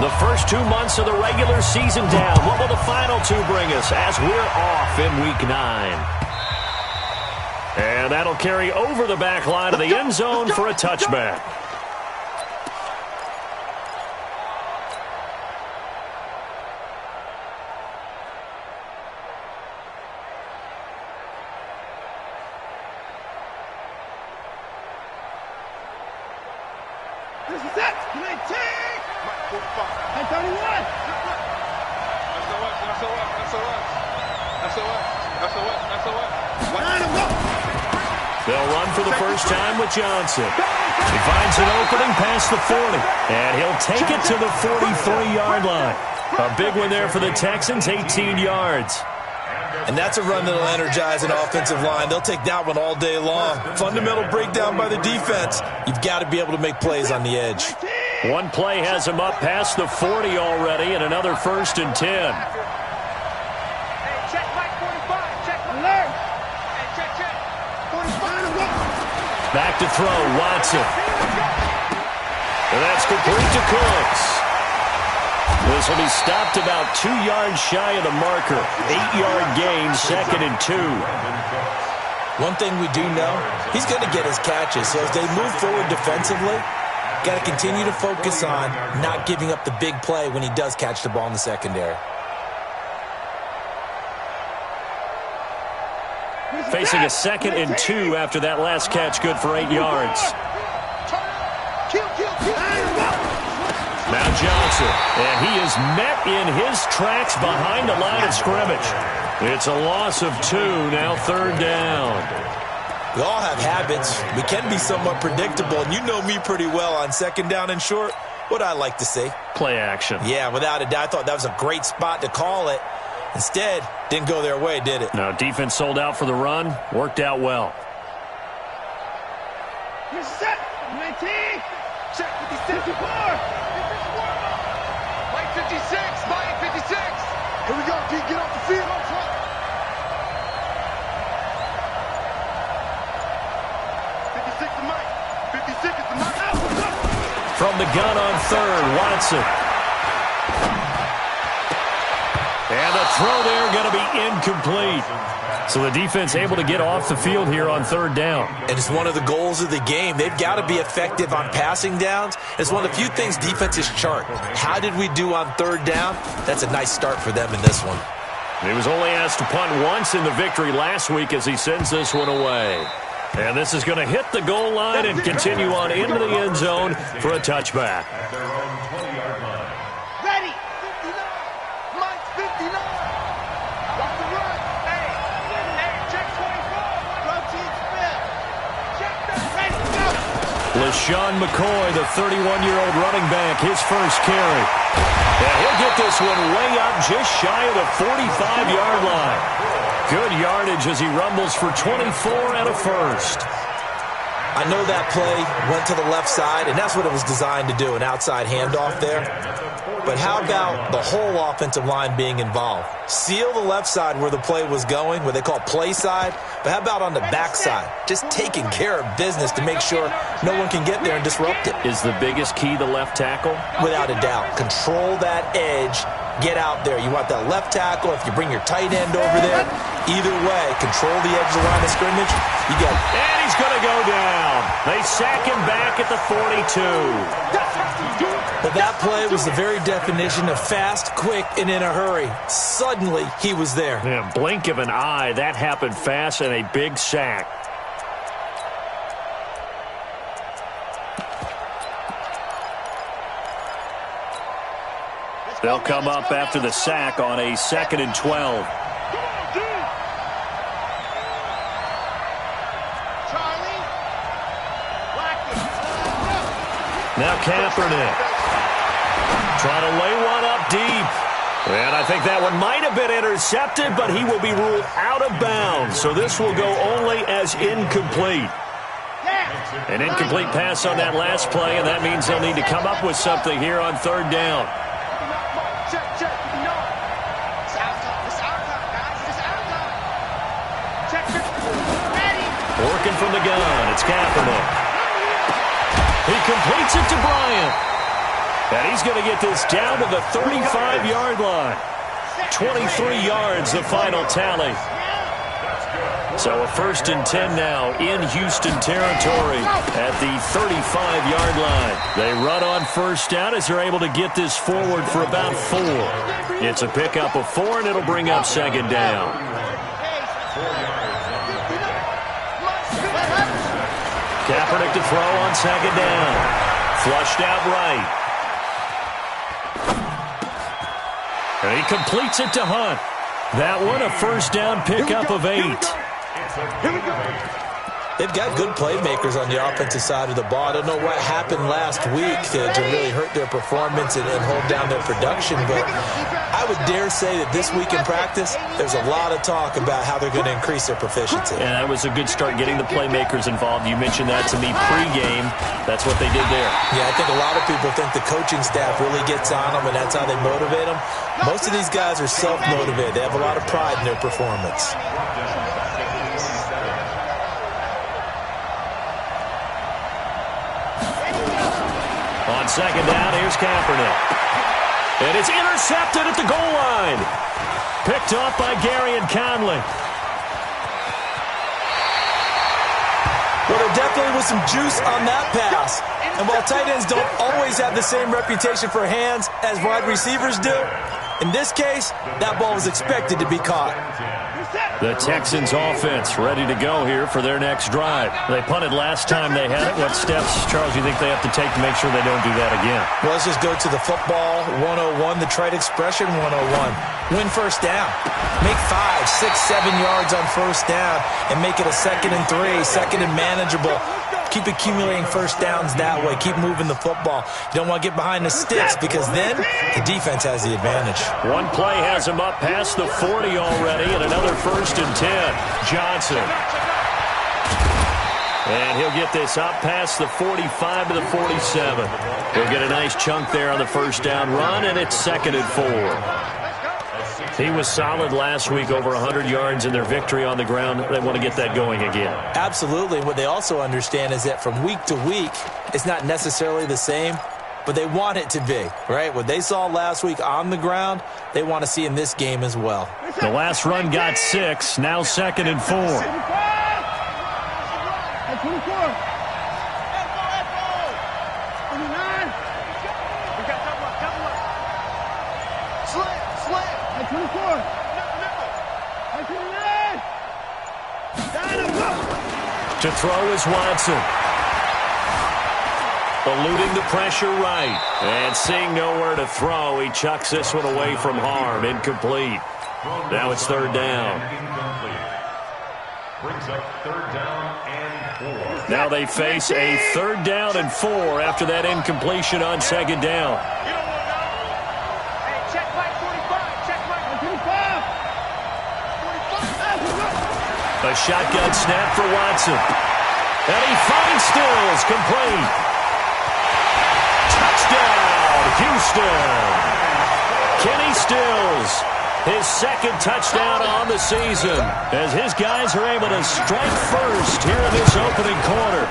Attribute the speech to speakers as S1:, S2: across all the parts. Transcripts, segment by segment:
S1: The first 2 months of the regular season down. What will the final two bring us as we're off in Week 9? And that'll carry over the back line of the end zone for a touchback.
S2: This is it! 19! 45. And 31!
S1: They'll run for the first time with Johnson. He finds an opening past the 40, and he'll take it to the 43-yard line. A big one there for the Texans, 18 yards.
S3: And that's a run that'll energize an offensive line. They'll take that one all day long. Fundamental breakdown by the defense. You've got to be able to make plays on the edge.
S1: One play has him up past the 40 already, and another 1st and 10. Back to throw, Watson. And that's complete to Cooks. This will be stopped about 2 yards shy of the marker. 8-yard gain, 2nd and 2.
S3: One thing we do know, he's going to get his catches. So as they move forward defensively, got to continue to focus on not giving up the big play when he does catch the ball in the secondary.
S1: Facing a 2nd and 2 after that last catch, good for 8 yards. Now Johnson, and he is met in his tracks behind the line of scrimmage. It's a loss of 2, now 3rd down.
S3: We all have habits. We can be somewhat predictable, and you know me pretty well on 2nd down and short. What I like to see.
S1: Play action.
S3: Yeah, without a doubt. I thought that was a great spot to call it. Instead, didn't go their way, did it?
S1: No, defense sold out for the run. Worked out well.
S2: You're set. 19. Check 56. 54. Mike 56. Mike 56. Here we go, D. Get off the field. 56 to Mike. 56 is the Mike.
S1: From the gun on 3rd, Watson. And the throw there going to be incomplete. So the defense able to get off the field here on 3rd down.
S3: And it's one of the goals of the game. They've got to be effective on passing downs. It's one of the few things defenses chart. How did we do on 3rd down? That's a nice start for them in this one.
S1: He was only asked to punt once in the victory last week as he sends this one away. And this is going to hit the goal line and continue on into the end zone for a touchback.
S2: Ready. 59. Mike's 59. Off the run. Hey, check 24. Routine spin. Check that. Ready, go.
S1: LaShawn McCoy, the 31-year-old running back, his first carry. And he'll get this one way up just shy of the 45-yard line. Good yardage as he rumbles for 24 and a 1st.
S3: I know that play went to the left side, and that's what it was designed to do, an outside handoff there. But how about the whole offensive line being involved? Seal the left side where the play was going, what they call play side, but how about on the back side? Just taking care of business to make sure no one can get there and disrupt it.
S1: Is the biggest key the left tackle?
S3: Without a doubt. Control that edge. Get out there. You want that left tackle. If you bring your tight end over there, either way, control the edge of the line of scrimmage. You got it.
S1: And he's going to go down. They sack him back at the 42.
S3: But that play was the very definition of fast, quick, and in a hurry. Suddenly, he was there.
S1: Yeah, blink of an eye. That happened fast and a big sack. They'll come up after the sack on a 2nd and 12. Now Kaepernick trying to lay one up deep. And I think that one might have been intercepted, but he will be ruled out of bounds. So this will go only as incomplete. An incomplete pass on that last play, and that means they'll need to come up with something here on 3rd down. Working from the gun, it's Kaepernick. He completes it to Bryant. And he's going to get this down to the 35-yard line. 23 yards, the final tally. So a 1st and 10 now in Houston territory at the 35-yard line. They run on 1st down as they're able to get this forward for about 4. It's a pickup of 4, and it'll bring up 2nd down. Kaepernick to throw on 2nd down. Flushed out right. And he completes it to Hunt. That one a 1st down pickup of 8.
S2: Here we go.
S3: They've got good playmakers on the offensive side of the ball. I don't know what happened last week to really hurt their performance and hold down their production, but I would dare say that this week in practice, there's a lot of talk about how they're going to increase their proficiency.
S1: And that was a good start getting the playmakers involved. You mentioned that to me pregame. That's what they did there.
S3: Yeah, I think a lot of people think the coaching staff really gets on them, and that's how they motivate them. Most of these guys are self-motivated. They have a lot of pride in their performance.
S1: On 2nd down, here's Kaepernick. And it's intercepted at the goal line. Picked off by Gary and Conley.
S3: Well, there definitely was some juice on that pass. And while tight ends don't always have the same reputation for hands as wide receivers do, in this case, that ball was expected to be caught.
S1: The Texans offense ready to go here for their next drive. They punted last time they had it. What steps, Charles, do you think they have to take to make sure they don't do that again?
S3: Well, let's just go to the football 101, the trade expression 101. Win 1st down. Make 5, 6, 7 yards on 1st down and make it a 2nd and 3, 2nd and manageable. Keep accumulating 1st downs that way. Keep moving the football. You don't want to get behind the sticks because then the defense has the advantage.
S1: One play has him up past the 40 already, and another 1st and 10. Johnson. And he'll get this up past the 45 to the 47. He'll get a nice chunk there on the 1st down run, and it's 2nd and 4. He was solid last week, over 100 yards in their victory on the ground. They want to get that going again.
S3: Absolutely. What they also understand is that from week to week, it's not necessarily the same, but they want it to be, right? What they saw last week on the ground, they want to see in this game as well.
S1: The last run got 6, now 2nd and 4. To throw is Watson. Eluding the pressure right. And seeing nowhere to throw, he chucks this one away from harm. Incomplete. Now it's 3rd down.
S4: Brings up 3rd down and 4.
S1: Now they face a 3rd down and 4 after that incompletion on 2nd down. A shotgun snap for Watson. And he finds Stills, complete. Touchdown, Houston. Kenny Stills, his 2nd touchdown on the season, as his guys are able to strike first here in this opening quarter.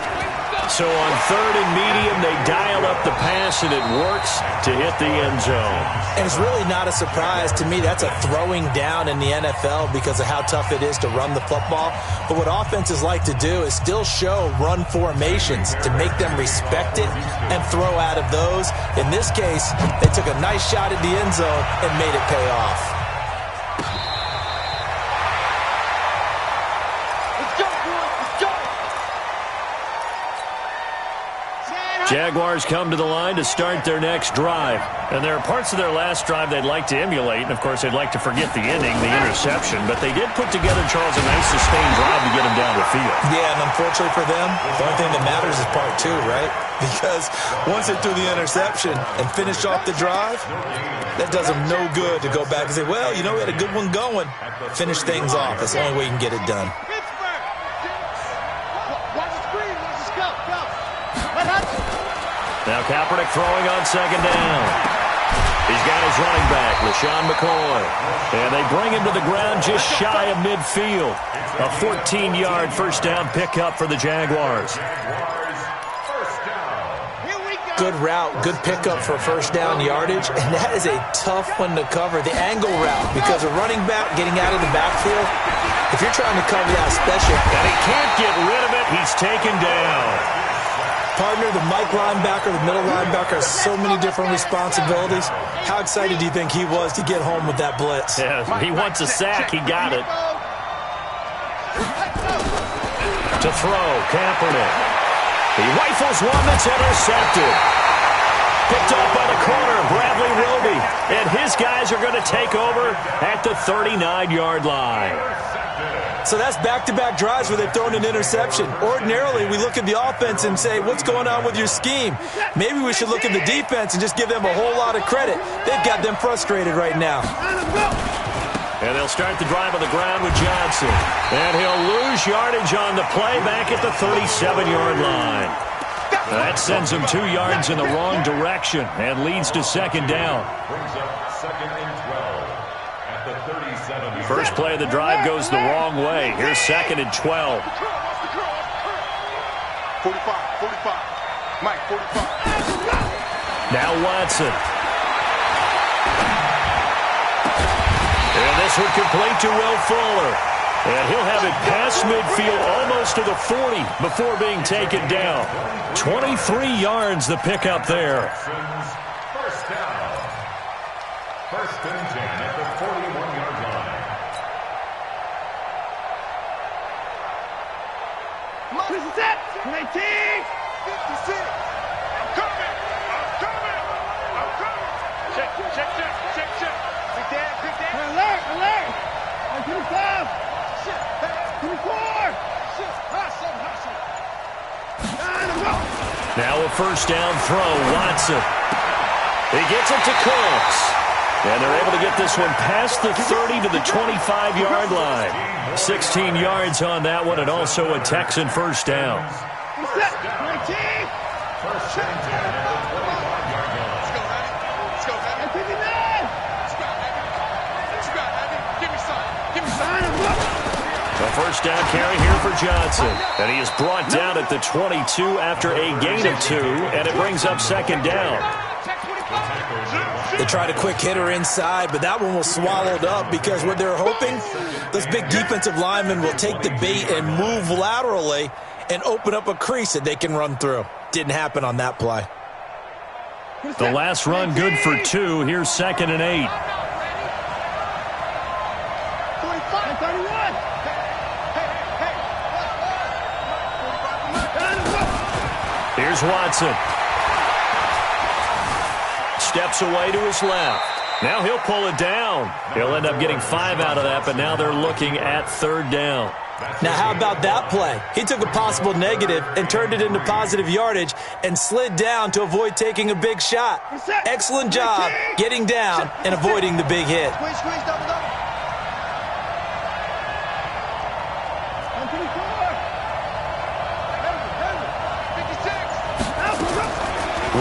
S1: So on 3rd and medium, they dial up the pass, and it works to hit the end zone.
S3: And it's really not a surprise to me. That's a throwing down in the NFL because of how tough it is to run the football. But what offenses like to do is still show run formations to make them respect it and throw out of those. In this case, they took a nice shot at the end zone and made it pay off.
S1: Jaguars come to the line to start their next drive. And there are parts of their last drive they'd like to emulate. And, of course, they'd like to forget the ending, the interception. But they did put together, Charles, a nice sustained drive to get them down the field.
S3: Yeah, and unfortunately for them, the only thing that matters is part 2, right? Because once they threw the interception and finished off the drive, that does them no good to go back and say, well, you know, we had a good one going. Finish things off. That's the only way you can get it done.
S1: Now Kaepernick throwing on 2nd down. He's got his running back, LaShawn McCoy. And they bring him to the ground just shy of midfield. A 14-yard 1st down pickup for the Jaguars.
S2: Here we go.
S3: Good route, good pickup for first down yardage, and that is a tough one to cover, the angle route, because a running back getting out of the backfield, if you're trying to cover that special.
S1: And he can't get rid of it. He's taken down.
S3: Partner, the Mike linebacker, the middle linebacker, has so many different responsibilities. How excited do you think he was to get home with that blitz?
S1: Yeah, he wants a sack. He got it. To throw, Kaepernick. He rifles one that's intercepted. Picked up by the corner, Bradley Roby. And his guys are going to take over at the 39-yard line.
S3: So that's back-to-back drives where they've thrown an interception. Ordinarily, we look at the offense and say, what's going on with your scheme? Maybe we should look at the defense and just give them a whole lot of credit. They've got them frustrated right now.
S1: And they'll start the drive on the ground with Johnson. And he'll lose yardage on the play back at the 37-yard line. That sends him 2 yards in the wrong direction and leads to second down.
S4: Brings up second and 12 at the 37.
S1: First play of the drive goes the wrong way. Here's second and 12.
S2: 45, 45. Mike, 45.
S1: Now Watson. And this one complete to Will Fuller. And he'll have it past midfield almost to the 40 before being taken down. 23 yards the pickup there.
S4: First down. First and 10 at the 41-yard line.
S2: Set. 19. 56. I'm coming. Check. Big Dan. Alert. 25. 24.
S1: Now a first down throw, Watson. He gets it to Cooks. And they're able to get this one past the 30 to the 25-yard line. 16 yards on that one, and also a Texan first down.
S4: First and 10 at the 25-yard line.
S2: Let's go, baby. Give me some.
S1: A first down carry here for Johnson. And he is brought down at the 22 after a gain of 2, and it brings up second down.
S3: They tried a quick hitter inside, but that one was swallowed up because what they're hoping, those big defensive linemen will take the bait and move laterally and open up a crease that they can run through. Didn't happen on that play.
S1: The last run good for 2. Here's second and 8.
S2: 31.
S1: Here's Watson. Steps away to his left. Now he'll pull it down. He'll end up getting 5 out of that, but now they're looking at third down.
S3: Now, how about that play? He took a possible negative and turned it into positive yardage and slid down to avoid taking a big shot. Excellent job getting down and avoiding the big hit.
S2: Squeeze, double.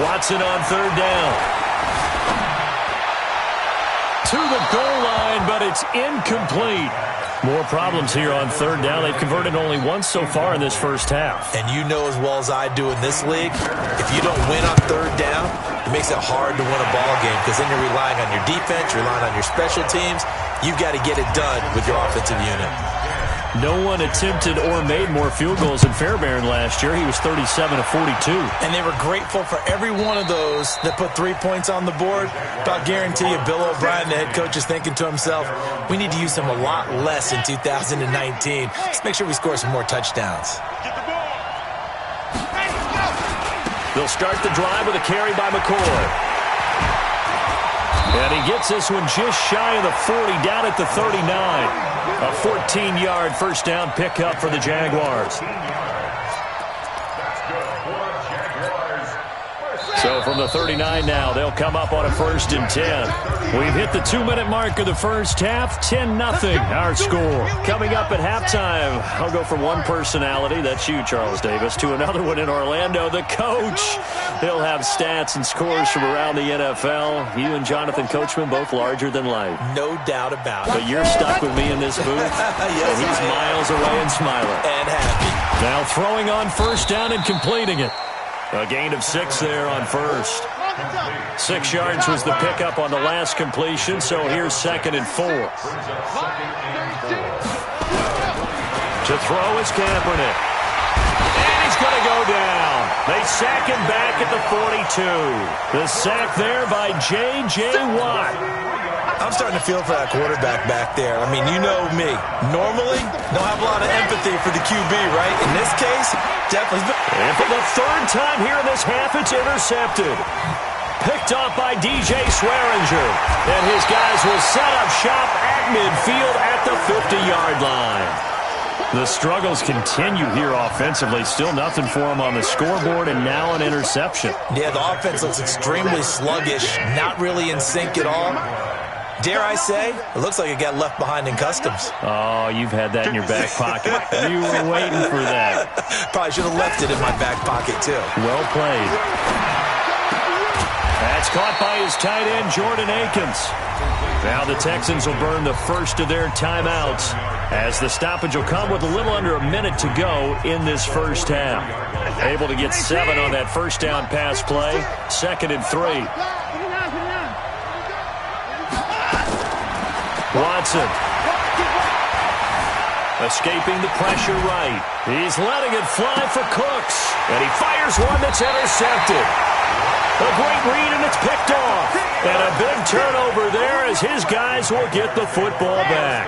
S1: Watson on third down. To the goal line, but it's incomplete. More problems here on third down. They've converted only once so far in this first half.
S3: And you know as well as I do in this league, if you don't win on third down, it makes it hard to win a ball game because then you're relying on your defense, you're relying on your special teams. You've got to get it done with your offensive unit.
S1: No one attempted or made more field goals in Fairbairn last year. He was 37 of 42.
S3: And they were grateful for every one of those that put 3 points on the board. But I'll guarantee you, Bill O'Brien, the head coach, is thinking to himself, we need to use him a lot less in 2019. Let's make sure we score some more touchdowns.
S1: They'll start the drive with a carry by McCoy. And he gets this one just shy of the 40, down at the 39. A 14-yard first down pickup for the Jaguars. So from the 39 now, they'll come up on a first and 10. We've hit the 2-minute mark of the first half. 10-0 our score. Coming up at halftime, I'll go from one personality, that's you, Charles Davis, to another one in Orlando, the coach. He'll have stats and scores from around the NFL. You and Jonathan Coachman, both larger than life.
S3: No doubt about it.
S1: But you're stuck with me in this booth, and he's miles away and smiling.
S3: And happy.
S1: Now throwing on first down and completing it. A gain of 6 there on first. 6 yards was the pickup on the last completion, so here's 2nd and 4. To throw is Kaepernick. And he's going to go down. They sack him back at the 42. The sack there by J.J. Watt.
S3: I'm starting to feel for that quarterback back there. I mean, you know me. Normally, don't have a lot of empathy for the QB, right? In this case, definitely.
S1: And for the 3rd time here in this half, it's intercepted. Picked off by DJ Swearinger. And his guys will set up shop at midfield at the 50-yard line. The struggles continue here offensively. Still nothing for them on the scoreboard, and now an interception.
S3: Yeah, the offense looks extremely sluggish, not really in sync at all. Dare I say, it looks like it got left behind in customs.
S1: Oh, you've had that in your back pocket. You were waiting for that.
S3: Probably should have left it in my back pocket, too.
S1: Well played. That's caught by his tight end, Jordan Akins. Now the Texans will burn the first of their timeouts as the stoppage will come with a little under a minute to go in this first half. Able to get 7 on that first down pass play. 2nd and 3. Watson. Escaping the pressure right. He's letting it fly for Cooks. And he fires one that's intercepted. A great read, and it's picked off. And a big turnover there as his guys will get the football back.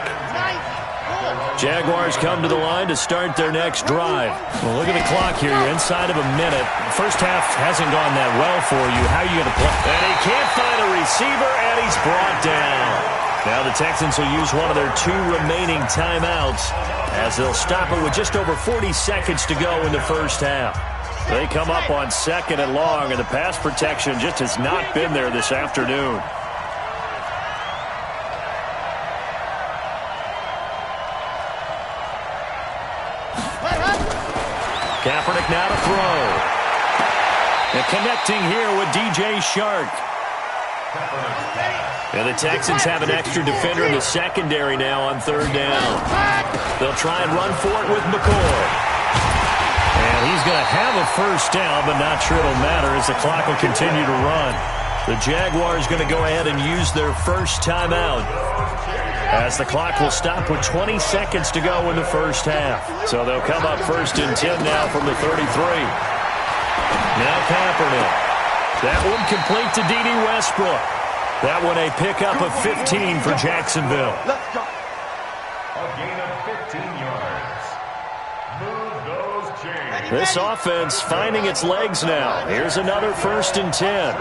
S1: Jaguars come to the line to start their next drive. Well, look at the clock here. You're inside of a minute. First half hasn't gone that well for you. How are you going to play? And he can't find a receiver, and he's brought down. Now the Texans will use one of their 2 remaining timeouts as they'll stop it with just over 40 seconds to go in the first half. They come up on 2nd and long, and the pass protection just has not been there this afternoon. Kaepernick now to throw. And connecting here with DJ Shark. And the Texans have an extra defender in the secondary now on 3rd down. They'll try and run for it with McCoy. And he's going to have a first down, but not sure it'll matter as the clock will continue to run. The Jaguars going to go ahead and use their first timeout as the clock will stop with 20 seconds to go in the first half. So they'll come up 1st and 10 now from the 33. Now Kaepernick. That one complete to D.D. Westbrook. That one a pickup of 15 for Jacksonville.
S4: A gain of 15 yards. Move those chains.
S1: This offense finding its legs now. Here's another 1st and 10.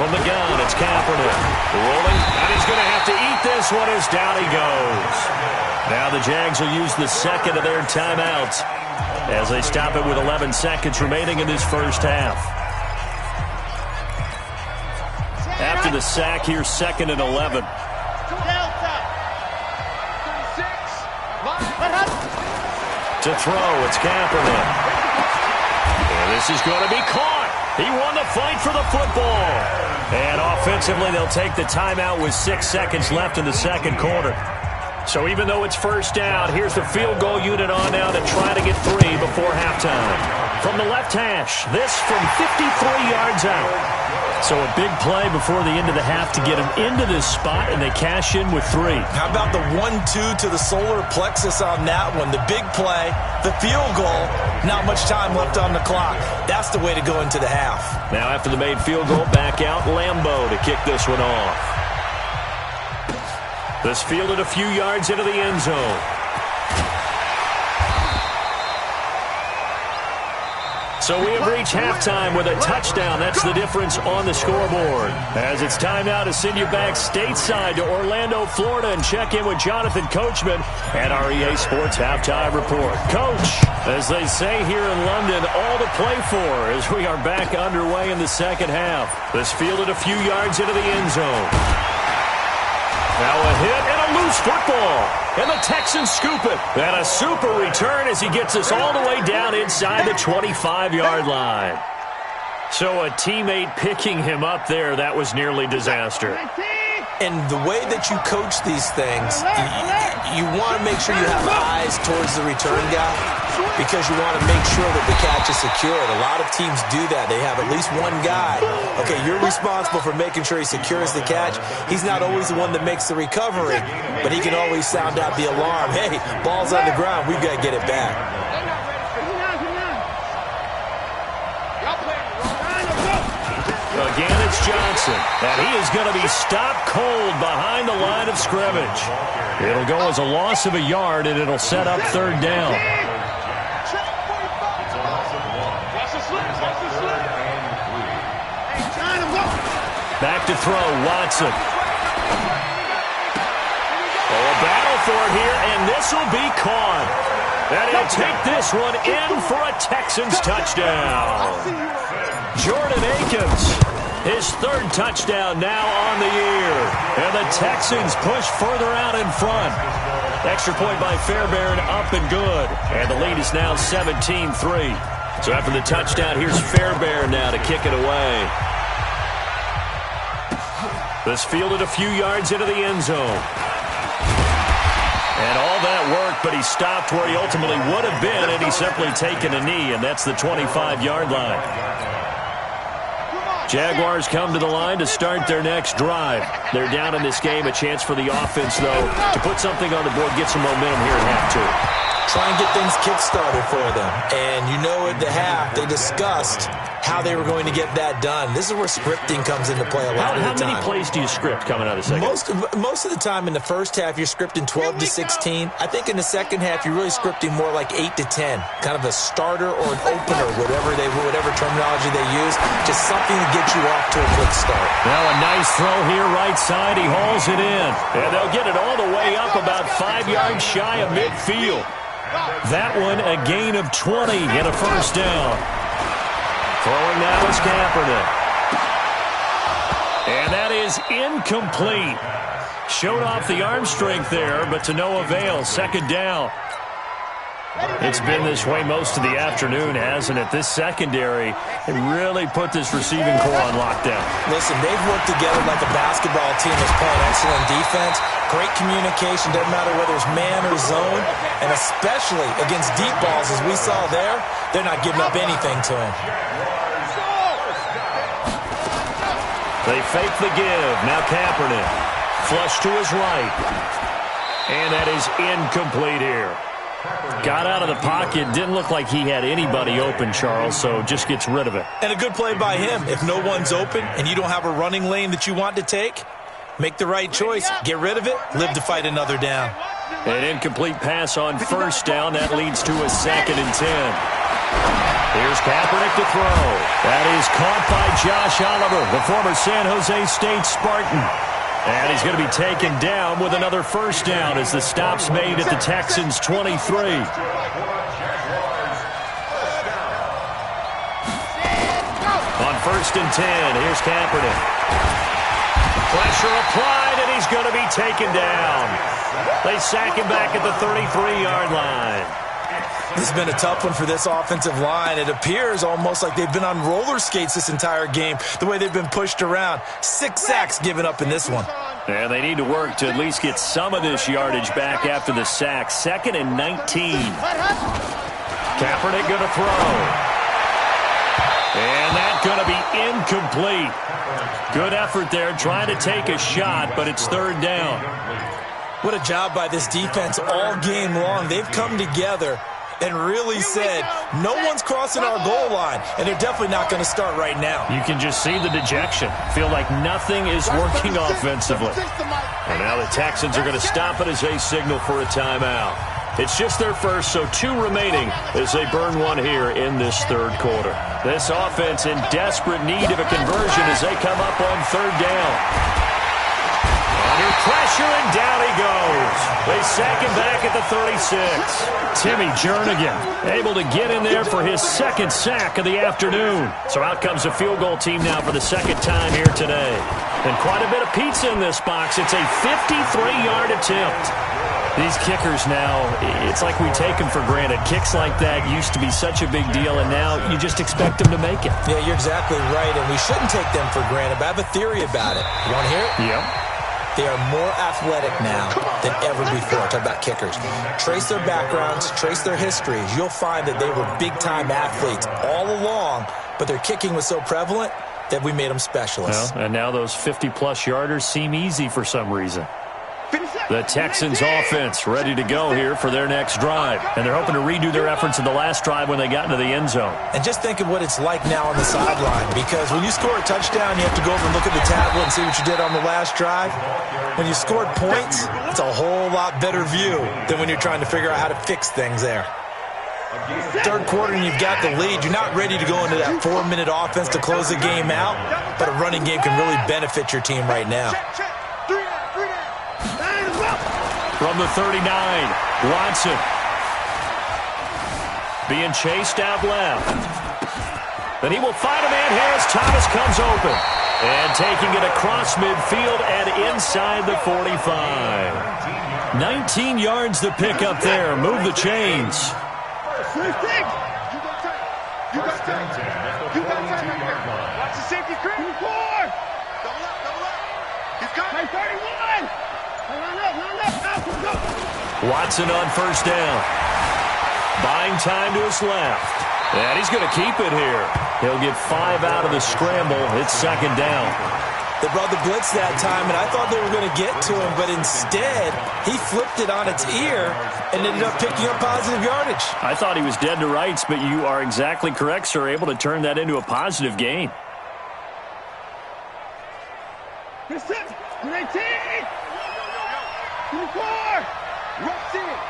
S1: From the gun, it's Kaepernick. Rolling, and he's going to have to eat this one as down he goes. Now the Jags will use the 2nd of their timeouts as they stop it with 11 seconds remaining in this first half. After the sack, here's 2nd and 11. To throw, it's Kaepernick. And this is going to be caught. He won the fight for the football. And offensively, they'll take the timeout with 6 seconds left in the 2nd quarter. So even though it's first down, here's the field goal unit on now to try to get 3 before halftime. From the left hash, this from 53 yards out. So a big play before the end of the half to get them into this spot, and they cash in with 3.
S3: How about the 1-2 to the solar plexus on that one? The big play, the field goal, not much time left on the clock. That's the way to go into the half.
S1: Now after the made field goal, back out Lambeau to kick this one off. This fielded a few yards into the end zone. So we have reached halftime with a touchdown. That's the difference on the scoreboard. As it's time now to send you back stateside to Orlando, Florida, and check in with Jonathan Coachman at our EA Sports Halftime Report. Coach, as they say here in London, all to play for as we are back underway in the 2nd half. This fielded a few yards into the end zone. Now a hit and a loose football. And the Texans scoop it. And a super return as he gets us all the way down inside the 25-yard line. So a teammate picking him up there, that was nearly disaster.
S3: And the way that you coach these things, you want to make sure you have eyes towards the return guy. because you want to make sure that the catch is secured. A lot of teams do that. They have at least one guy. Okay, you're responsible for making sure he secures the catch. He's not always the one that makes the recovery, but he can always sound out the alarm. Hey, ball's on the ground. We've got to get it back.
S1: Again, it's Johnson, and he is going to be stopped cold behind the line of scrimmage. It'll go as a loss of a yard, and it'll set up third down. Back to throw, Watson. Oh, a battle for it here, and this will be caught. And he'll take this one in for a Texans touchdown. Jordan Akins, his third touchdown now on the year. And the Texans push further out in front. Extra point by Fairbairn, up and good. And the lead is now 17-3. So after the touchdown, here's Fairbairn now to kick it away. This fielded a few yards into the end zone. And all that work, but he stopped where he ultimately would have been, and he's simply taken a knee, and that's the 25-yard line. Jaguars come to the line to start their next drive. They're down in this game. A chance for the offense, though, to put something on the board, get some momentum here at half two.
S3: Try and get things kick-started for them. And you know at the half, they discussed how they were going to get that done. This is where scripting comes into play a lot of the time.
S1: How many plays do you script coming out of the second?
S3: Most of the time in the first half, you're scripting 12 to 16. I think in the second half, you're really scripting more like 8 to 10. Kind of a starter or an opener, whatever terminology they use. Just something to get you off to a quick start.
S1: Now a nice throw here, right side. He hauls it in. And they'll get it all the way up about 5 yards shy of midfield. That one a gain of 20 and a first down. Throwing now is Kaepernick. And that is incomplete. Showed off the arm strength there, but to no avail. Second down. It's been this way most of the afternoon, hasn't it? This secondary really put this receiving core on lockdown.
S3: Listen, they've worked together like a basketball team that's playing excellent defense. Great communication, doesn't matter whether it's man or zone. And especially against deep balls, as we saw there, they're not giving up anything to him.
S1: They fake the give. Now Kaepernick. Flush to his right. And that is incomplete here. Got out of the pocket. Didn't look like he had anybody open, Charles, so just gets rid of it.
S3: And a good play by him. If no one's open and you don't have a running lane that you want to take, make the right choice. Get rid of it. Live to fight another down.
S1: An incomplete pass on first down. That leads to a 2nd and 10. Here's Kaepernick to throw. That is caught by Josh Oliver, the former San Jose State Spartan. And he's going to be taken down with another first down as the stop's made at the Texans' 23. On 1st and 10, here's Kaepernick. Pressure applied, and he's going to be taken down. They sack him back at the 33-yard line.
S3: This has been a tough one for this offensive line. It appears almost like they've been on roller skates this entire game, the way they've been pushed around. 6 sacks given up in this one.
S1: And they need to work to at least get some of this yardage back after the sack. 2nd and 19. Kaepernick going to throw. And that's going to be incomplete. Good effort there, trying to take a shot, but it's 3rd down.
S3: What a job by this defense all game long. They've come together and really said, no one's crossing our goal line, and they're definitely not going to start right now.
S1: You can just see the dejection. Feel like nothing is working offensively. And now the Texans are going to stop it as they signal for a timeout. It's just their first, so 2 remaining as they burn one here in this 3rd quarter. This offense in desperate need of a conversion as they come up on 3rd down. Under pressure, and down he goes. They sack him back at the 36. Timmy Jernigan able to get in there for his 2nd sack of the afternoon. So out comes a field goal team now for the 2nd time here today. And quite a bit of pizza in this box. It's a 53-yard attempt. These kickers now, it's like we take them for granted. Kicks like that used to be such a big deal, and now you just expect them to make it.
S3: Yeah, you're exactly right, and we shouldn't take them for granted, but I have a theory about it. You want to hear it?
S1: Yep.
S3: They are more athletic now than ever before. Talk about kickers. Trace their backgrounds, trace their histories. You'll find that they were big-time athletes all along, but their kicking was so prevalent that we made them specialists.
S1: Well, and now those 50-plus yarders seem easy for some reason. The Texans offense ready to go here for their next drive. And they're hoping to redo their efforts in the last drive when they got into the end zone.
S3: And just think of what it's like now on the sideline, because when you score a touchdown, you have to go over and look at the tablet and see what you did on the last drive. When you scored points, it's a whole lot better view than when you're trying to figure out how to fix things there. Third quarter and you've got the lead. You're not ready to go into that 4-minute offense to close the game out, but a running game can really benefit your team right now.
S1: From the 39, Watson. Being chased out left. Then he will find a man here as Thomas comes open. And taking it across midfield and inside the 45. 19 yards to pick up there. Move the chains.
S2: You got time. Watch the safety crew. 4. Double up. He's got 31.
S1: Watson on first down. Buying time to his left. And he's going to keep it here. He'll get 5 out of the scramble. It's second down.
S3: They brought the blitz that time, and I thought they were going to get to him, but instead, he flipped it on its ear and ended up picking up positive yardage.
S1: I thought he was dead to rights, but you are exactly correct, sir, able to turn that into a positive gain.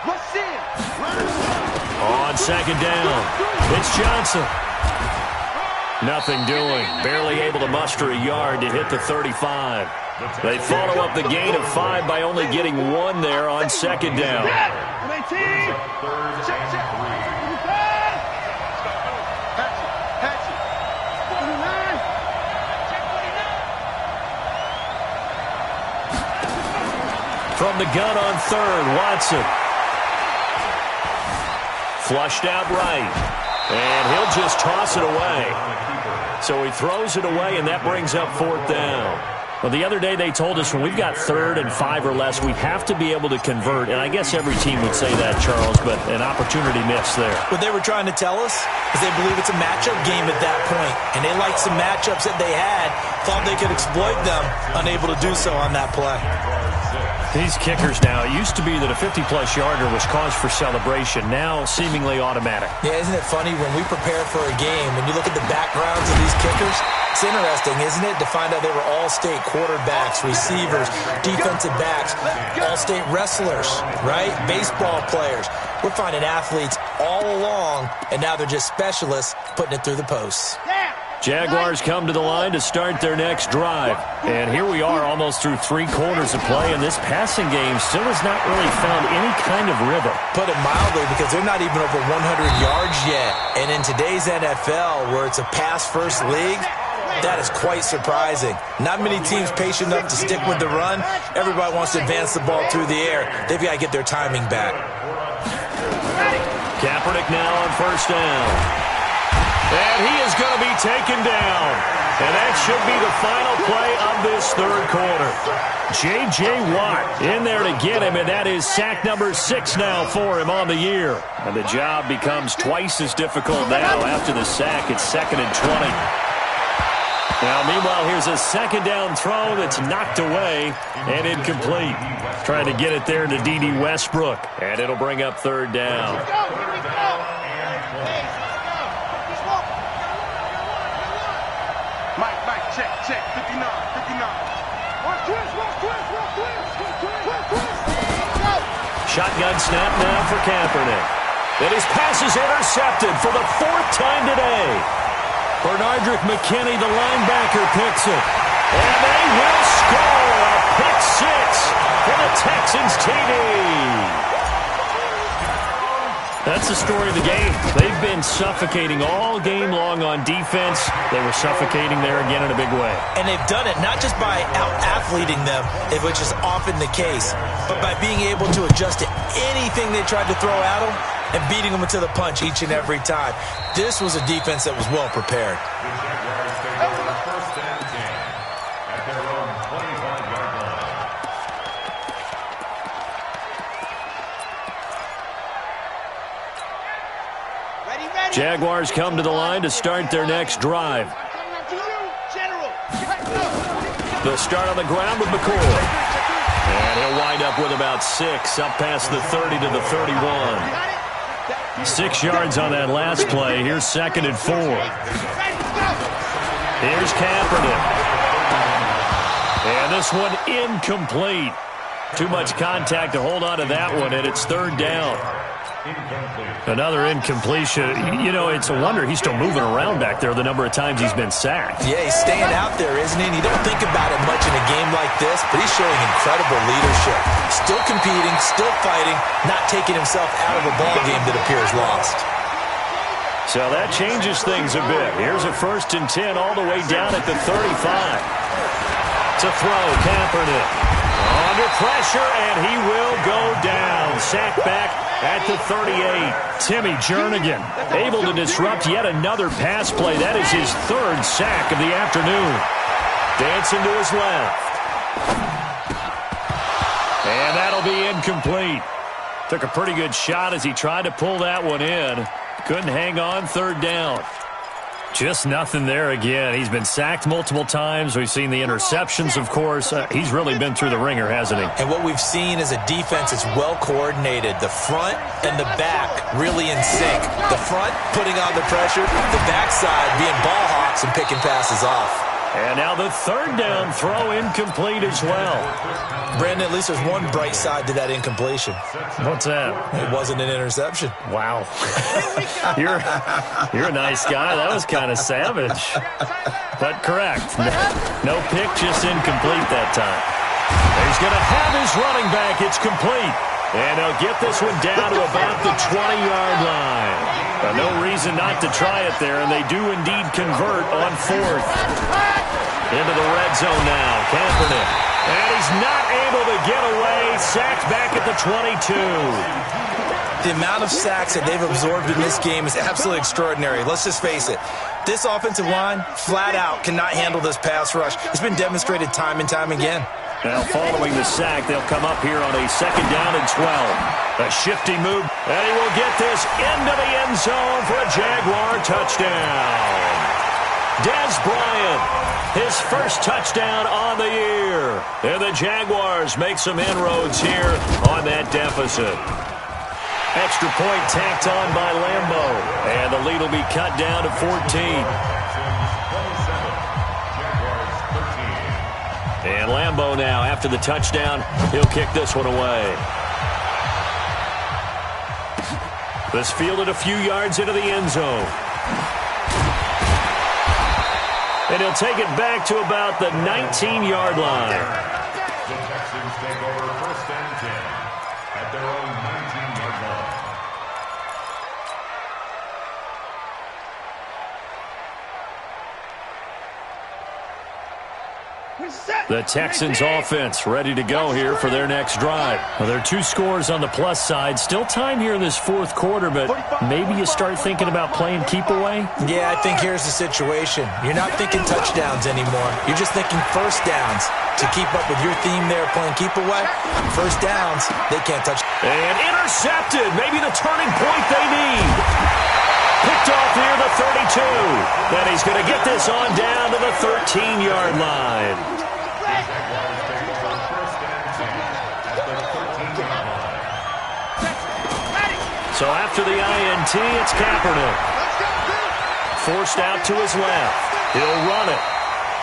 S2: Rush in.
S1: On second down, it's Johnson. Nothing doing. Barely able to muster a yard to hit the 35. They follow up the gain of 5 by only getting 1 there on second down. From the gun on third, Watson. Flushed out right. And he'll just toss it away. So he throws it away, and that brings up fourth down. Well, the other day they told us when we've got 3rd and 5 or less, we have to be able to convert. And I guess every team would say that, Charles, but an opportunity missed there.
S3: What they were trying to tell us is they believe it's a matchup game at that point. And they liked some matchups that they had, thought they could exploit them, unable to do so on that play.
S1: These kickers now, it used to be that a 50-plus yarder was cause for celebration. Now, seemingly automatic.
S3: Yeah, isn't it funny when we prepare for a game, when you look at the backgrounds of these kickers, it's interesting, isn't it, to find out they were all-state quarterbacks, receivers, defensive backs, all-state wrestlers, right? Baseball players. We're finding athletes all along, and now they're just specialists putting it through the posts.
S1: Jaguars come to the line to start their next drive. And here we are almost through 3 quarters of play, and this passing game still has not really found any kind of rhythm.
S3: Put it mildly, because they're not even over 100 yards yet. And in today's NFL, where it's a pass-first league, that is quite surprising. Not many teams patient enough to stick with the run. Everybody wants to advance the ball through the air. They've got to get their timing back.
S1: Kaepernick now on first down. And he is going to be taken down. And that should be the final play of this third quarter. J.J. Watt in there to get him, and that is sack number 6 now for him on the year. And the job becomes twice as difficult now after the sack. It's 2nd and 20. Now, meanwhile, here's a second down throw that's knocked away and incomplete. Trying to get it there to D.D. Westbrook, and it'll bring up third down.
S2: Check, 59.
S1: Shotgun snap now for Kaepernick. And his pass is intercepted for the 4th time today. Bernardrick McKinney, the linebacker, picks it. And they will score a pick 6 for the Texans TD. That's the story of the game. They've been suffocating all game long on defense. They were suffocating there again in a big way.
S3: And they've done it not just by out-athleting them, which is often the case, but by being able to adjust to anything they tried to throw at them and beating them into the punch each and every time. This was a defense that was well prepared.
S1: Jaguars come to the line to start their next drive. They'll start on the ground with McCoy. And he'll wind up with about 6, up past the 30 to the 31. 6 yards on that last play. Here's 2nd and 4. Here's Kaepernick. And this one incomplete. Too much contact to hold on to that one, and it's 3rd down. Another incompletion. You know, it's a wonder he's still moving around back there the number of times he's been sacked.
S3: Yeah, he's staying out there, isn't he? And you don't think about it much in a game like this, but he's showing incredible leadership. Still competing, still fighting, not taking himself out of a ball game that appears lost.
S1: So that changes things a bit. Here's a 1st and 10 all the way down at the 35. To throw, Kaepernick. Under pressure, and he will go down. Sacked back at the 38. Timmy Jernigan able to disrupt yet another pass play. That is his 3rd sack of the afternoon. Dancing to his left. And that'll be incomplete. Took a pretty good shot as he tried to pull that one in. Couldn't hang on. 3rd down. Just nothing there again. He's been sacked multiple times. We've seen the interceptions, of course. He's really been through the ringer, hasn't he? And what we've seen is a defense that's well coordinated. The front and the back really in sync. The front putting on the pressure. The backside being ball hawks and picking passes off. And now the 3rd down throw incomplete as well.
S3: Brandon, at least there's one bright side to that incompletion.
S1: What's that?
S3: It wasn't an interception.
S1: Wow. You're a nice guy. That was kind of savage. But correct. No pick, just incomplete that time. He's going to have his running back. It's complete. And they'll get this one down to about the 20-yard line. No reason not to try it there, and they do indeed convert on 4th. Into the red zone now. Kaepernick. And he's not able to get away. Sacked back at the 22.
S3: The amount of sacks that they've absorbed in this game is absolutely extraordinary. Let's just face it. This offensive line, flat out, cannot handle this pass rush. It's been demonstrated time and time again.
S1: Now, following the sack, they'll come up here on a 2nd down and 12. A shifty move, and he will get this into the end zone for a Jaguar touchdown. Dez Bryant, his 1st touchdown on the year. And the Jaguars make some inroads here on that deficit. Extra point tacked on by Lambo. And the lead will be cut down to 14. And Lambo now, after the touchdown, he'll kick this one away. This fielded a few yards into the end zone. And he'll take it back to about the 19-yard line.
S4: The Texans take over 1st and 10 at their own 19-yard line.
S1: The Texans offense ready to go here for their next drive. Well, there are 2 scores on the plus side. Still time here in this 4th quarter, but maybe you start thinking about playing keep away?
S3: Yeah, I think here's the situation. You're not thinking touchdowns anymore. You're just thinking 1st downs. To keep up with your theme there, playing keep away, 1st downs, they can't touch.
S1: And intercepted. Maybe the turning point they need. Picked off near the 32. Then he's going to get this on down to the 13-yard line. So after the INT, it's Kaepernick. Forced out to his left. He'll run it.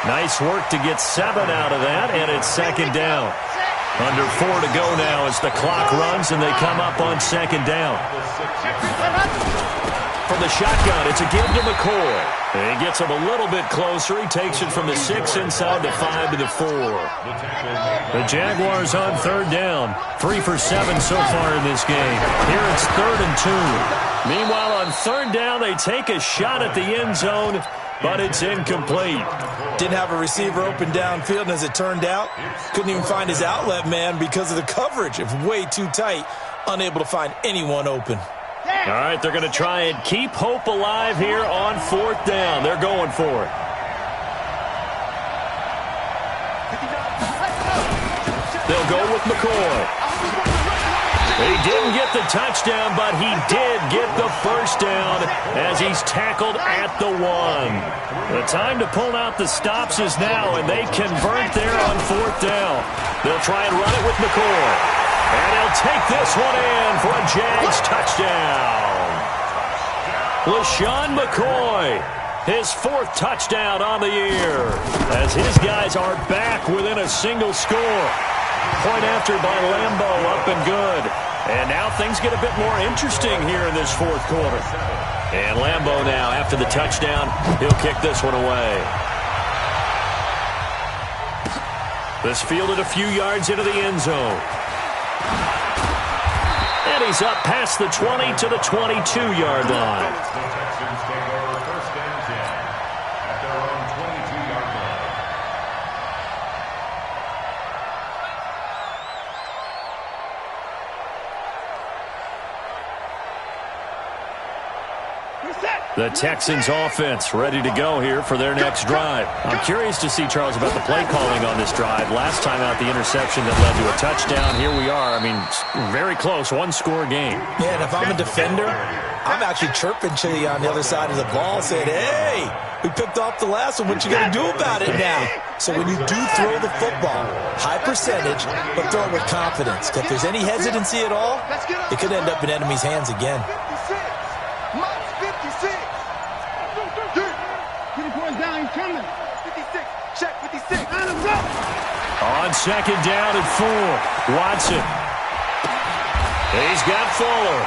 S1: Nice work to get 7 out of that, and it's 2nd down. Under 4 to go now as the clock runs, and they come up on 2nd down. From the shotgun, it's a give to McCoy. And he gets him a little bit closer. He takes it from the 6 inside the 5 to the 4. The Jaguars on 3rd down. 3 for 7 so far in this game. Here it's 3rd and 2. Meanwhile, on 3rd down, they take a shot at the end zone, but it's incomplete.
S3: Didn't have a receiver open downfield, and as it turned out, couldn't even find his outlet man because of the coverage. It was way too tight, unable to find anyone open.
S1: All right, they're going to try and keep hope alive here on 4th down. They're going for it. They'll go with McCoy. He didn't get the touchdown, but he did get the first down as he's tackled at the 1. The time to pull out the stops is now, and they convert there on 4th down. They'll try and run it with McCoy. And he'll take this one in for a Jags touchdown. LaShawn McCoy, his 4th touchdown on the year, as his guys are back within a single score. Point after by Lambo, up and good. And now things get a bit more interesting here in this 4th quarter. And Lambo now, after the touchdown, he'll kick this one away. This fielded a few yards into the end zone. And he's up past the 20 to the 22-yard line.
S4: Texans take over 1st and 10 at their own 22-yard line.
S1: The Texans offense ready to go here for their next drive. I'm curious to see, Charles, about the play calling on this drive. Last time out, the interception that led to a touchdown. Here we are. I mean, very close, one-score game.
S3: Yeah, and if I'm a defender, I'm actually chirping to you on the other side of the ball, saying, hey, we picked off the last one. What you going to do about it now? So when you do throw the football, high percentage, but throw it with confidence. If there's any hesitancy at all, it could end up in enemy's hands again.
S2: 56. Get the boys down, he's coming. 56. Check 56.
S1: On 2nd down and 4, Watson. He's got Fuller.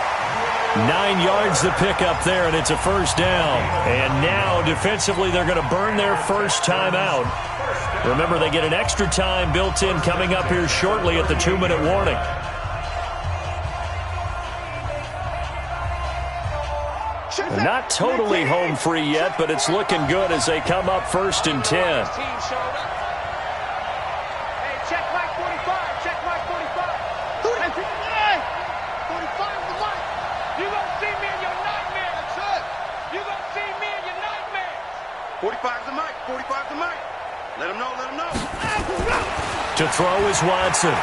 S1: 9 yards to pick up there, and it's a 1st down. And now, defensively, they're going to burn their first time out. Remember, they get an extra time built in coming up here shortly at the 2-minute warning. Not totally home free yet, but it's looking good as they come up 1st and 10.
S2: Hey, check Mike 45. Check Mike 45. 45 the mic. You gonna see me in your nightmares. That's it. You gonna see me in your nightmares. 45's the mic. 45's the mic. Let him know. Let him know.
S1: To throw is Watson.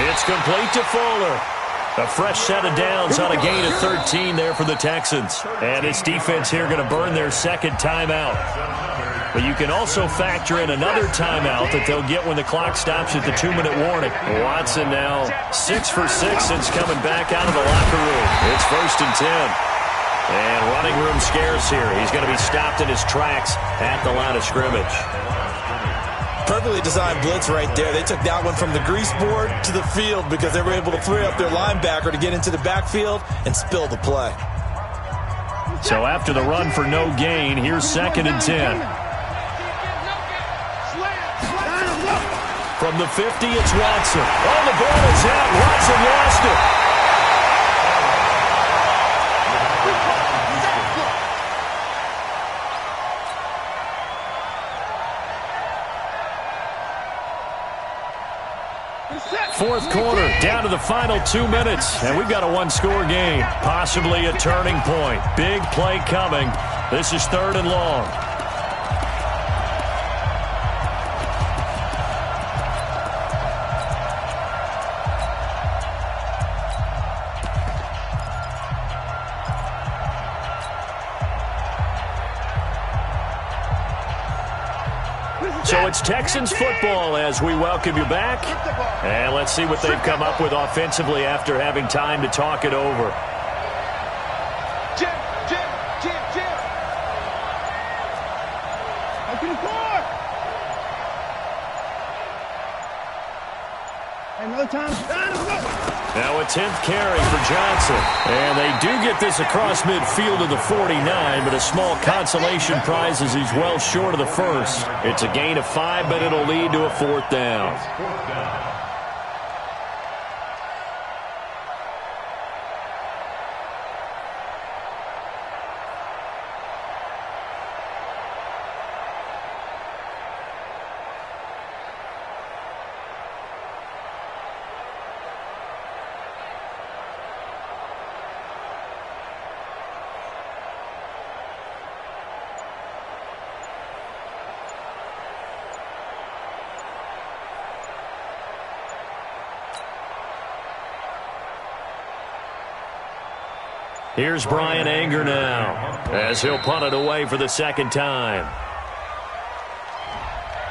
S1: It's complete to Fuller. A fresh set of downs on a gain of 13 there for the Texans. And this defense here going to burn their 2nd timeout. But you can also factor in another timeout that they'll get when the clock stops at the 2-minute warning. Watson now 6 for 6 since coming back out of the locker room. It's 1st and 10. And running room scarce here. He's going to be stopped in his tracks at the line of scrimmage.
S3: Perfectly designed blitz right there. They took that one from the grease board to the field because they were able to free up their linebacker to get into the backfield and spill the play.
S1: So after the run for no gain, here's 2nd and 10. From the 50, it's Watson. Oh, the ball is out. Watson lost it. Fourth quarter, down to the final 2 minutes, and we've got a one-score game, possibly a turning point. Big play coming. This is 3rd and long. So it's Texans football as we welcome you back. And let's see what they've come up with offensively after having time to talk it over.
S2: Jim. Open the board. Another time.
S1: Now a 10th carry for Johnson. And they do get this across midfield to the 49, but a small consolation prize as he's well short of the first. It's a gain of 5, but it'll lead to a 4th down. Here's Brian Anger now as he'll punt it away for the second time.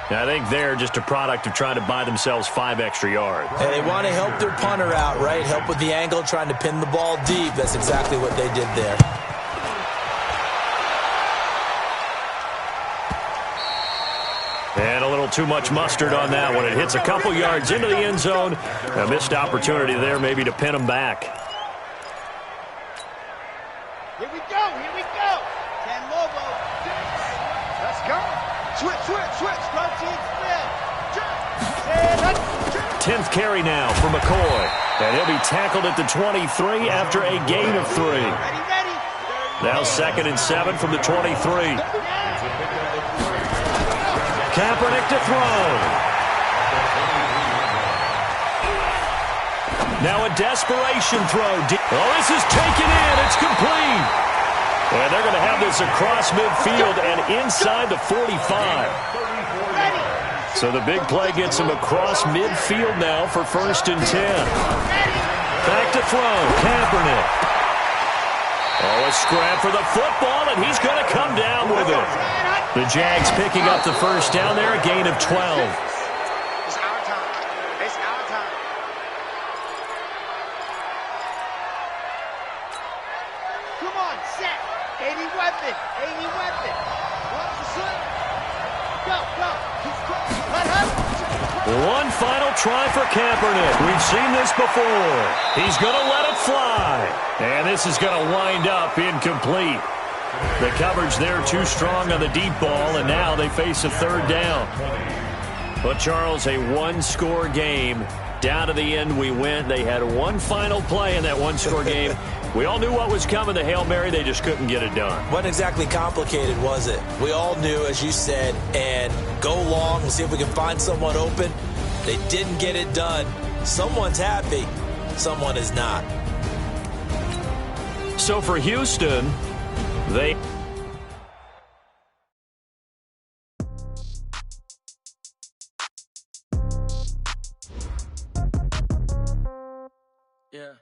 S1: I think they're just a product of trying to buy themselves 5 extra yards.
S3: And they want to help their punter out, right? Help with the angle, trying to pin the ball deep. That's exactly what they did there.
S1: And a little too much mustard on that one. It hits a couple yards into the end zone. A missed opportunity there maybe to pin them back.
S2: Here we go. Here we go. 10 Lobo. Let's go. Switch.
S1: 10th carry now for McCoy. And he'll be tackled at the 23 after a gain of 3.
S2: Ready.
S1: Now 2nd and 7 from the 23. Kaepernick to throw. Now a desperation throw. Oh, this is taken in. It's complete. And they're going to have this across midfield and inside the 45. So the big play gets him across midfield now for 1st and 10. Back to throw. Kaepernick. Oh, a scrap for the football, and he's going to come down with it. The Jags picking up the first down there, a gain of 12.
S2: It's our time. It's our time. Come on, set. 80 weapon. What's the slip? Go.
S1: One final try for Kaepernick. We've seen this before. He's going to let it fly. And this is going to wind up incomplete. The coverage there too strong on the deep ball, and now they face a 3rd down. But, Charles, a one-score game. Down to the end we went. They had one final play in that one-score game. We all knew what was coming, the Hail Mary. They just couldn't get it done.
S3: Wasn't exactly complicated, was it? We all knew, as you said, and go long. We'll see if we can find someone open. They didn't get it done. Someone's happy. Someone is not.
S1: So for Houston, they...
S5: Yeah.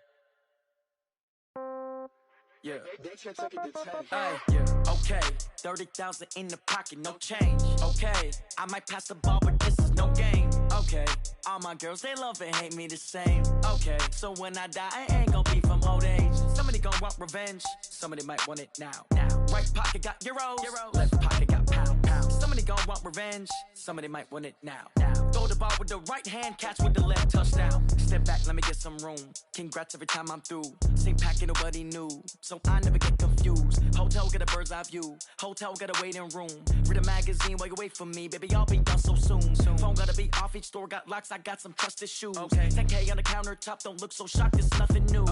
S5: Hey, yeah. Okay, 30,000 in the pocket, no change. Okay, I might pass the ball, but this is no game. Okay, all my girls, they love and hate me the same. Okay, so when I die, I ain't gonna be from old age. Somebody gonna want revenge, somebody might want it now. Right pocket got euros, left pocket got pound. Somebody gonna want revenge, somebody might want it now. Throw the ball with the right hand, catch with the left, touchdown. Step back, let me get some room. Congrats every time I'm through. Same packet, nobody knew, so I never get confused. Hotel get a bird's eye view, hotel got a waiting room. Read a magazine while you wait for me, baby, I'll be done so soon. Phone gotta be off, each store got locks, I got some trusted shoes. 10K on the countertop, don't look so shocked, it's nothing new.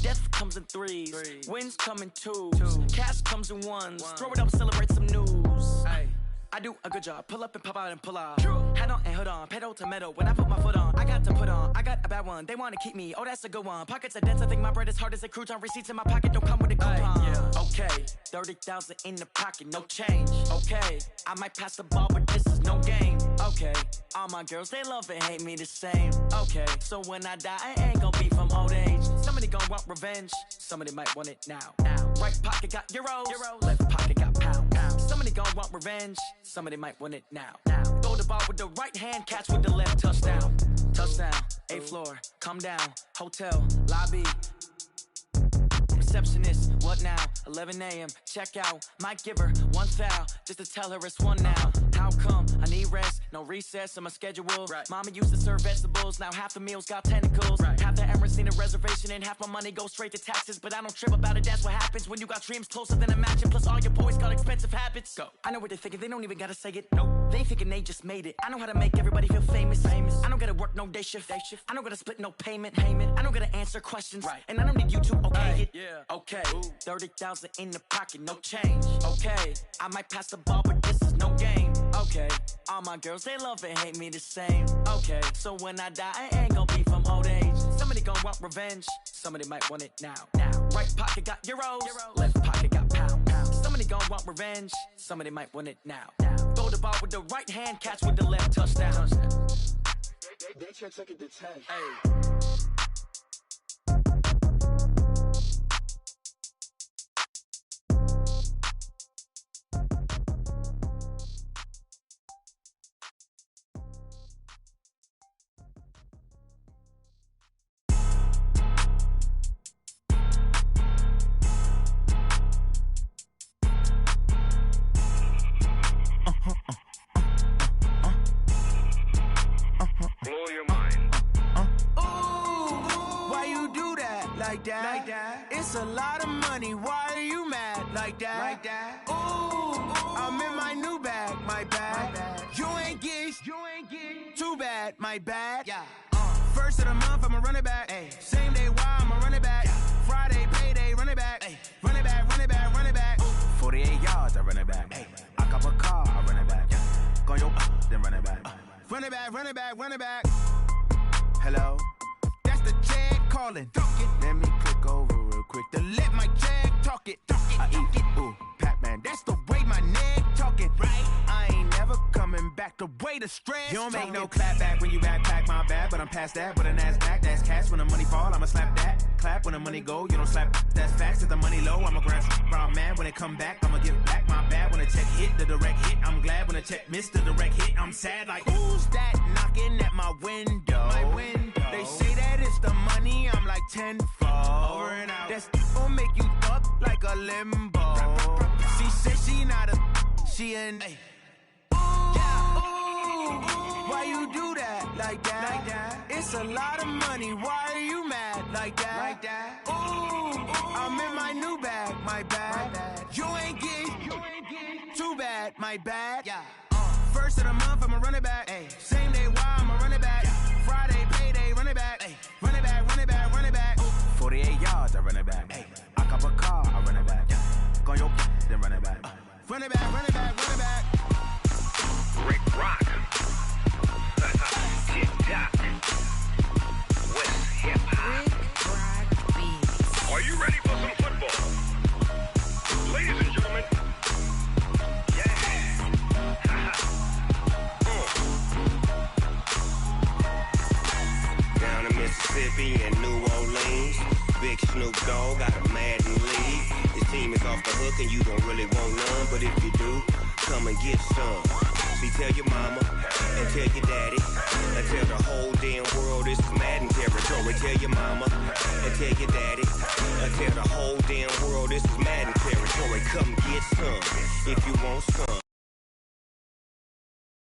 S5: Death comes in threes, wins come in twos, cash comes in ones. Throw it up, celebrate some news. I do a good job, pull up and pop out and pull out. Head on and hood on, pedal to metal. When I put my foot on, I got to put on. I got a bad one, they want to keep me. Oh, that's a good one. Pockets are dense, I think my bread is hard as a crouton. Receipts in my pocket don't come with a coupon. Okay, 30,000 in the pocket, no change. Okay, I might pass the ball, but this is no game. Okay, all my girls, they love and hate me the same. Okay, so when I die, I ain't gonna be from old age. Somebody gonna want revenge, somebody might want it now. Right pocket got euros, left pocket got pound. Somebody gonna want revenge, somebody might want it now. Throw the ball with the right hand, catch with the left, touchdown. Touchdown, 8th floor, come down, hotel, lobby. Receptionist, what now? 11 a.m., check out. Might give her one foul, just to tell her it's one now. How come? I need rest, no recess on my schedule. Mama used to serve vegetables, now half the meals got tentacles. Half the Emirates need a reservation and half my money goes straight to taxes. But I don't trip about it, that's what happens when you got dreams closer than a mansion. Plus all your boys got expensive habits. Go. I know what they're thinking, they don't even gotta say it. Nope. They thinking they just made it. I know how to make everybody feel famous. I don't gotta work no day shift. I don't gotta split no payment. I don't gotta answer questions. And I don't need you to okay it. Okay, 30,000 in the pocket, no change. Okay, I might pass the ball, but this is no game. Okay, all my girls, they love and hate me the same. Okay, so when I die, I ain't gonna be from old age. Somebody gonna want revenge, somebody might want it now. Right pocket got euros, left pocket got pound. Somebody gonna want revenge, somebody might want it now. Throw the ball with the right hand, catch with the left, touchdown. They took it to 10. Hey. that. It's a lot of money, why are you mad like that? Ooh, I'm in my new bag, my bad. You ain't get too bad, my bad. First of the month, I'ma run it back. Same day, why I'ma run it back. Friday, payday, run it back. Run it back, run it back, run it back. 48 yards, I run it back. I cop a car, I run it back. Go yo, then run it back. Run it back, run it back, run it back. Hello? That's the jag calling. Let me click over real quick to let my jag talk it. I eat it, ooh, Pac-Man. That's the way my neck talking. Right? I ain't never coming back the way the stress. You don't make no clap back when you backpack, my bad. But I'm past that with an ass back. That's cash when the money fall, I'ma slap that. Clap when the money go, you don't slap. That's facts. If the money low, I'ma grab brown man. When it come back, I'ma give back my bad. When the check hit, the direct hit, I'm glad. When the check missed the direct hit, I'm sad. Like, who's that knocking at my window? They say that it's the money, I'm like tenfold. Over and out. That's gon' make you up like a limbo. She said she not a, she an why you do that like that? It's a lot of money, why are you mad like that? Ooh, I'm in my new bag, my bad. You ain't get too bad, my bad. First of the month, I'ma run it back. Same day, why I'ma run it back. Friday, payday, run it back. Run it back, run it back, run it back. 48 yards, I run it back. I cop a car, I run it back. Go yo, then run it back. Run it back, run it back, run it back.
S6: Rick Rock. Tick-tock. West hip-hop. Are you ready for some football? Ladies and gentlemen. Down in Mississippi and New Orleans, Big Snoop Dogg got a Madden league. His team is off the hook and you don't really want none, but if you do, come and get some. See, tell your mama and tell your daddy and tell the whole damn world this is Madden territory. Tell your mama and tell your daddy and tell the whole damn world this is Madden territory. Come get some if you want some.